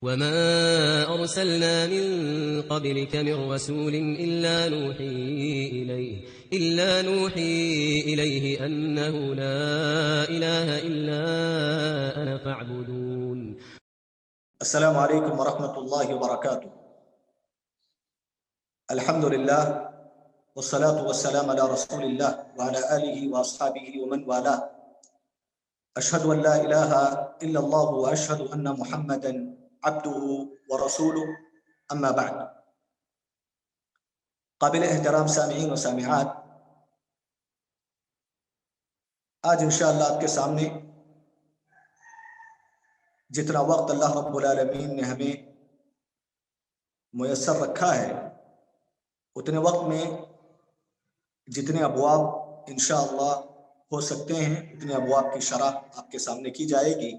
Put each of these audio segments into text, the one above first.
وما أرسلنا من قبلك من رسول إلا نوحي إليه أنه لا إله إلا أنا فاعبدون. السلام عليكم ورحمة الله وبركاته. الحمد لله والصلاة والسلام على رسول الله وعلى آله وأصحابه ومن والاه. أشهد أن لا إله إلا الله وأشهد أن محمدا عبده ورسوله. أما بعد. قابل احترام سامعین و سامعات، آج انشاءاللہ آپ کے سامنے جتنا وقت اللہ رب العالمین نے ہمیں میسر رکھا ہے، اتنے وقت میں جتنے ابواب انشاءاللہ ہو سکتے ہیں اتنے ابواب کی شرح آپ کے سامنے کی جائے گی۔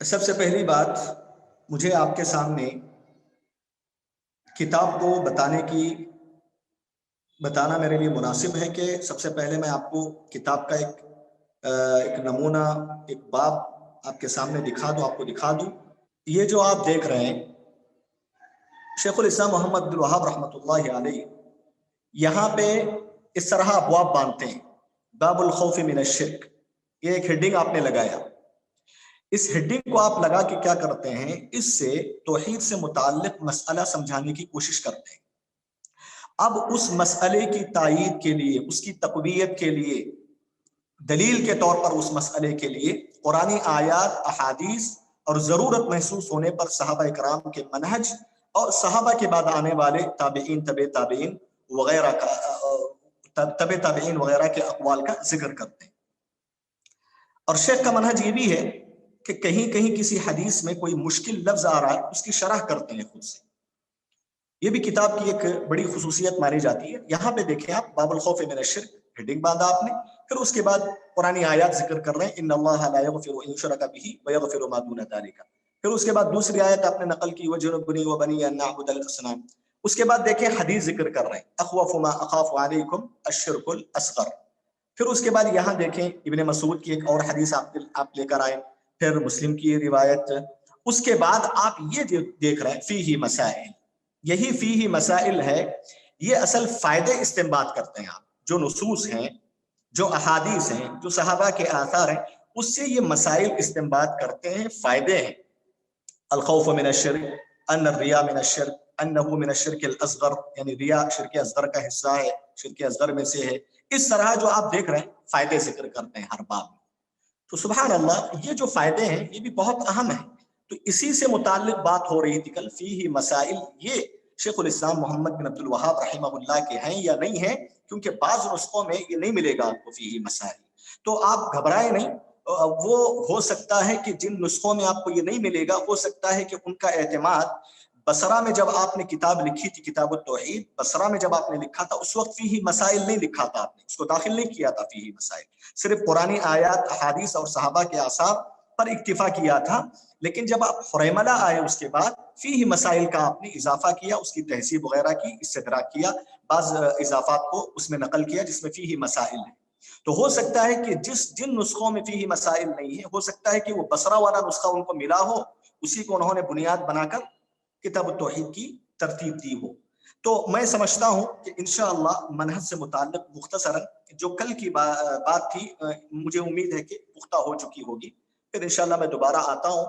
سب سے پہلی بات، مجھے آپ کے سامنے کتاب کو بتانا میرے لیے مناسب ہے کہ سب سے پہلے میں آپ کو کتاب کا ایک نمونہ، ایک باب آپ کے سامنے آپ کو دکھا دوں۔ یہ جو آپ دیکھ رہے ہیں، شیخ الاسلام محمد عبد الوہاب رحمۃ اللہ علیہ یہاں پہ اس طرح ابواب باندھتے ہیں، باب الخوف من الشرک، یہ ایک ہیڈنگ آپ نے لگایا۔ اس ہیڈنگ کو آپ لگا کے کیا کرتے ہیں، اس سے توحید سے متعلق مسئلہ سمجھانے کی کوشش کرتے ہیں۔ اب اس مسئلے کی تائید کے لیے، اس کی تقویت کے لیے، دلیل کے طور پر اس مسئلے کے لیے قرآنی آیات، احادیث اور ضرورت محسوس ہونے پر صحابہ اکرام کے منہج اور صحابہ کے بعد آنے والے تابعین، تابعین وغیرہ کے اقوال کا ذکر کرتے ہیں۔ اور شیخ کا منہج یہ بھی ہے کہ کہیں کہیں کسی حدیث میں کوئی مشکل لفظ آ رہا ہے، اس کی شرح کرتے ہیں خود سے۔ یہ بھی کتاب کی ایک بڑی خصوصیت مانی جاتی ہے۔ یہاں پہ دیکھیں آپ، باب الخوف من الشرک ہیڈنگ باندھا آپ نے، پھر اس کے بعد قرآنی آیات ذکر کر رہے ہیں، ان اللہ لا یغفر ان یشرک بہ ویغفر ما دون ذلک۔ پھر اس کے بعد دوسری آیت آپ نے نقل کی، وجنبنی وبنی ان نعبد الاصنام۔ اس کے بعد دیکھیں حدیث ذکر کر رہے ہیں، اخوف ما اخاف علیکم الشرک الاصغر۔ پھر اس کے بعد یہاں دیکھیں ابن مسعود کی ایک اور حدیث آپ لے کر آئے، پھر مسلم کی یہ روایت۔ اس کے بعد آپ یہ دیکھ رہے ہیں فیہ مسائل، یہی فیہ مسائل ہے، یہ اصل فائدے استنباط کرتے ہیں آپ، جو نصوص ہیں، جو احادیث ہیں، جو صحابہ کے آثار ہیں، اس سے یہ مسائل استنباط کرتے ہیں، فائدے ہیں۔ الخوف من الشرک، ان الریا من الشرک، انہ من الشرک الاصغر، یعنی ریا شرک اصغر کا حصہ ہے، شرک اصغر میں سے ہے۔ اس طرح جو آپ دیکھ رہے ہیں فائدے ذکر کرتے ہیں ہر باب میں۔ تو سبحان اللہ، یہ جو فائدے ہیں یہ بھی بہت اہم ہیں۔ تو اسی سے متعلق بات ہو رہی تھی کل، فیہ مسائل، یہ شیخ الاسلام محمد بن عبد الوہاب رحمہ اللہ کے ہیں یا نہیں ہیں، کیونکہ بعض نسخوں میں یہ نہیں ملے گا آپ کو فیہ مسائل۔ تو آپ گھبرائیں نہیں، وہ ہو سکتا ہے کہ جن نسخوں میں آپ کو یہ نہیں ملے گا، ہو سکتا ہے کہ ان کا اعتماد بصرہ میں جب آپ نے کتاب لکھی تھی، کتاب التوحید، بصرہ میں جب آپ نے لکھا تھا اس وقت فیہ مسائل نہیں لکھا تھا، آپ نے اس کو داخل نہیں کیا تھا فیہ مسائل، صرف قرآنی آیات، احادیث اور صحابہ کے آثار پر اکتفا کیا تھا۔ لیکن جب آپ حریملہ آئے اس کے بعد فیہ مسائل کا آپ نے اضافہ کیا، اس کی تہذیب وغیرہ کی، استدراک کیا، بعض اضافات کو اس میں نقل کیا جس میں فیہ مسائل ہے۔ تو ہو سکتا ہے کہ جن نسخوں میں فیہ مسائل نہیں ہے، ہو سکتا ہے کہ وہ بصرہ والا نسخہ ان کو ملا ہو، اسی کو انہوں نے بنیاد بنا کر کتاب التوحید کی ترتیب دی ہو۔ تو میں سمجھتا ہوں کہ انشاءاللہ منہج سے متعلق مختصراً جو کل کی بات تھی، مجھے امید ہے کہ پختہ ہو چکی ہوگی۔ پھر انشاءاللہ میں دوبارہ آتا ہوں۔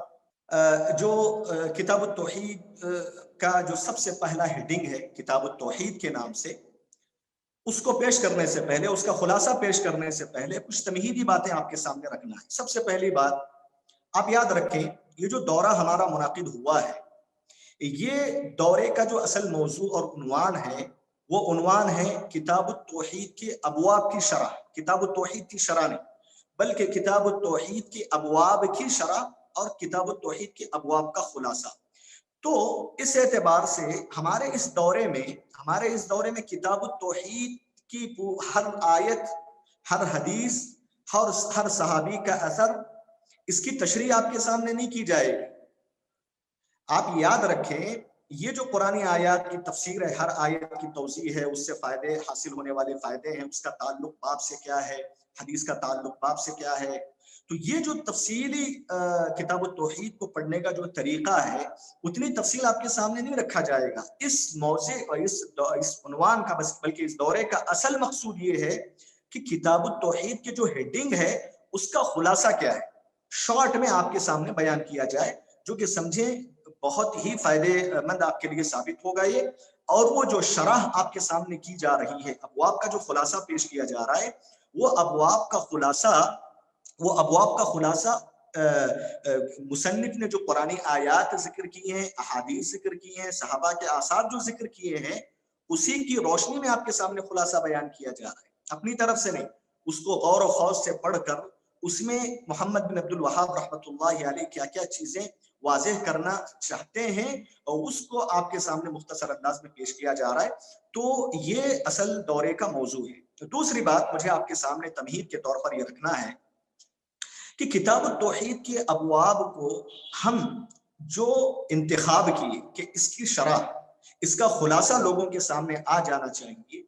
جو کتاب التوحید کا جو سب سے پہلا ہیڈنگ ہے کتاب التوحید کے نام سے، اس کو پیش کرنے سے پہلے، اس کا خلاصہ پیش کرنے سے پہلے کچھ تمہیدی باتیں آپ کے سامنے رکھنا ہے۔ سب سے پہلی بات آپ یاد رکھیں، یہ جو دورہ ہمارا منعقد ہوا ہے، یہ دورے کا جو اصل موضوع اور عنوان ہے، وہ عنوان ہے کتاب التوحید کے ابواب کی شرح۔ کتاب التوحید کی شرح نہیں، بلکہ کتاب التوحید کے ابواب کی شرح اور کتاب التوحید کے ابواب کا خلاصہ۔ تو اس اعتبار سے ہمارے اس دورے میں کتاب التوحید کی ہر آیت، ہر حدیث، ہر صحابی کا اثر، اس کی تشریح آپ کے سامنے نہیں کی جائے گی۔ آپ یاد رکھیں، یہ جو قرآنی آیات کی تفسیر ہے، ہر آیت کی توضیح ہے، اس سے فائدے حاصل ہونے والے فائدے ہیں، اس کا تعلق باب سے کیا ہے، حدیث کا تعلق باب سے کیا ہے، تو یہ جو تفصیلی کتاب التوحید کو پڑھنے کا جو طریقہ ہے اتنی تفصیل آپ کے سامنے نہیں رکھا جائے گا. اس موضوع اور اس عنوان کا بلکہ اس دورے کا اصل مقصود یہ ہے کہ کتاب التوحید کے جو ہیڈنگ ہے اس کا خلاصہ کیا ہے شارٹ میں آپ کے سامنے بیان کیا جائے, جو کہ سمجھیں بہت ہی فائدے مند آپ کے لیے ثابت ہوگا یہ. اور وہ جو شرح آپ کے سامنے کی جا رہی ہے, ابواب کا جو خلاصہ پیش کیا جا رہا ہے, وہ ابواب کا خلاصہ مصنف نے جو قرآنی آیات ذکر کی ہیں, احادیث ذکر کی ہیں, صحابہ کے آثار جو ذکر کیے ہیں, اسی کی روشنی میں آپ کے سامنے خلاصہ بیان کیا جا رہا ہے, اپنی طرف سے نہیں. اس کو غور و خوض سے پڑھ کر اس میں محمد بن عبد الوہاب رحمۃ اللہ علیہ کیا کیا چیزیں واضح کرنا چاہتے ہیں اور اس کو آپ کے سامنے مختصر انداز میں پیش کیا جا رہا ہے. تو یہ اصل دورے کا موضوع ہے. دوسری بات مجھے آپ کے سامنے تمہید کے طور پر یہ رکھنا ہے کہ کتاب التوحید کے ابواب کو ہم جو انتخاب کیے کہ اس کی شرح, اس کا خلاصہ لوگوں کے سامنے آ جانا چاہیے,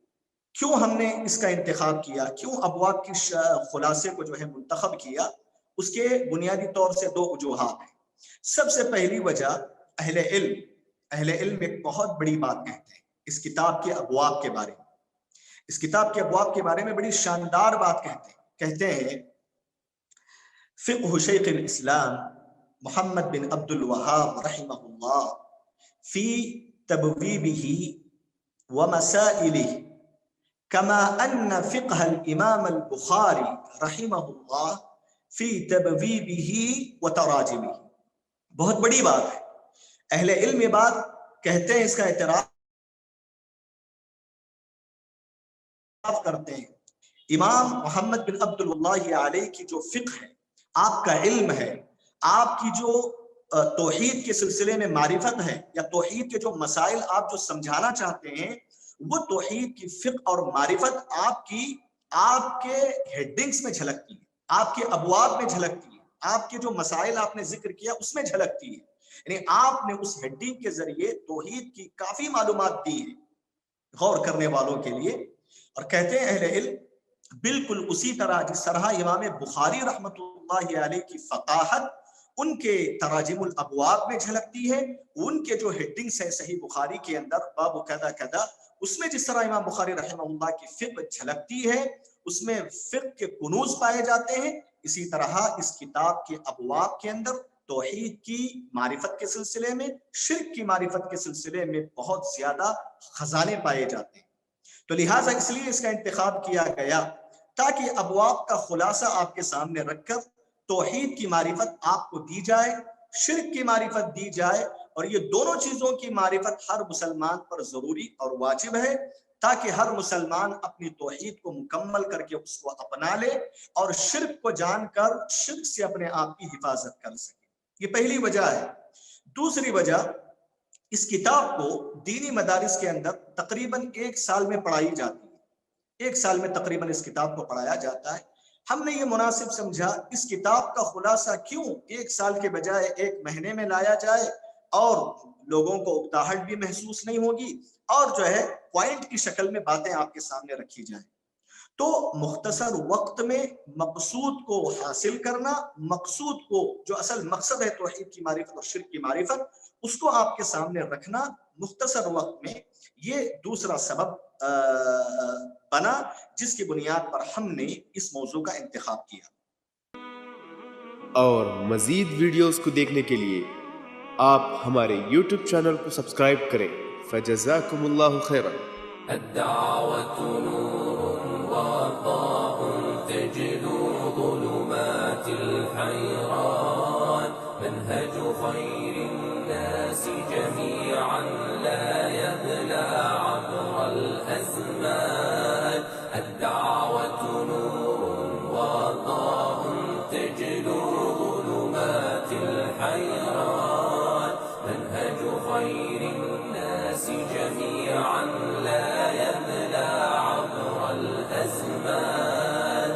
کیوں ہم نے اس کا انتخاب کیا, کیوں ابواب کی خلاصے کو جو ہے منتخب کیا, اس کے بنیادی طور سے دو وجوہات ہیں. سب سے پہلی وجہ اہل علم ایک بہت بڑی بات کہتے ہیں اس کتاب کے ابواب کے بارے میں. اس کتاب کے ابواب کے بارے میں بڑی شاندار بات کہتے ہیں فقہ شیخ الاسلام محمد بن عبد الوہاب رحمہ اللہ فی تبویبہ ومسائلہ کما ان فقہ الامام البخاری رحمہ اللہ فی تبویبہ وتراجمہ. بہت بڑی بات ہے, اہل علم یہ بات کہتے ہیں, اس کا اعتراف کرتے ہیں. امام محمد بن عبد اللہ علیہ کی جو فقہ ہے, آپ کا علم ہے, آپ کی جو توحید کے سلسلے میں معرفت ہے یا توحید کے جو مسائل آپ جو سمجھانا چاہتے ہیں, وہ توحید کی فقہ اور معرفت آپ کے ہیڈنگز میں جھلکتی ہے, آپ کے ابواب میں جھلکتی ہے, آپ کے جو مسائل آپ نے ذکر کیا اس میں جھلکتی ہے. یعنی آپ نے اس ہیڈنگ کے ذریعے توحید کی کافی معلومات دی ہیں غور کرنے والوں کے لیے. اور کہتے ہیں اہل علم بالکل اسی طرح جس طرح امام بخاری رحمۃ اللہ علیہ کی فقاہت ان کے تراجم الابواب میں جھلکتی ہے, ان کے جو ہیڈنگز ہیں صحیح بخاری کے اندر باب کذا کذا, اس میں جس طرح امام بخاری رحمہ اللہ کی فقہ جھلکتی ہے, اس میں فقہ کے کنوز پائے جاتے ہیں, اسی طرح اس کتاب کے ابواب کے اندر توحید کی معرفت کے سلسلے میں, شرک کی معرفت کے سلسلے میں بہت زیادہ خزانے پائے جاتے ہیں. تو لہٰذا اس لیے اس کا انتخاب کیا گیا تاکہ ابواب کا خلاصہ آپ کے سامنے رکھ کر توحید کی معرفت آپ کو دی جائے, شرک کی معرفت دی جائے, اور یہ دونوں چیزوں کی معرفت ہر مسلمان پر ضروری اور واجب ہے تاکہ ہر مسلمان اپنی توحید کو مکمل کر کے اس کو اپنا لے اور شرک کو جان کر شرک سے اپنے آپ کی حفاظت کر سکے. یہ پہلی وجہ ہے. دوسری وجہ, اس کتاب کو دینی مدارس کے اندر تقریباً 1 سال میں پڑھائی جاتی ہے, 1 سال میں تقریباً اس کتاب کو پڑھایا جاتا ہے. ہم نے یہ مناسب سمجھا اس کتاب کا خلاصہ کیوں 1 سال کے بجائے 1 مہینے میں لایا جائے, اور لوگوں کو اکتاہٹ بھی محسوس نہیں ہوگی, اور جو ہے پوائنٹ کی شکل میں باتیں آپ کے سامنے رکھی جائیں. تو مختصر وقت میں مقصود کو حاصل کرنا, مقصود کو جو اصل مقصد ہے توحید کی معرفت اور شرک کی معرفت, اس کو آپ کے سامنے رکھنا مختصر وقت میں, یہ دوسرا سبب بنا جس کی بنیاد پر ہم نے اس موضوع کا انتخاب کیا. اور مزید ویڈیوز کو دیکھنے کے لیے آپ ہمارے YouTube چینل کو سبسکرائب کریں. فجزاکم اللہ خیرا. الدعوة نور وضاء تجلو ظلمات الحيران منهج خير الناس جميعا لا يبلى عبر الأزمان. الدعوة نور وضاء تجلو ظلمات الحيران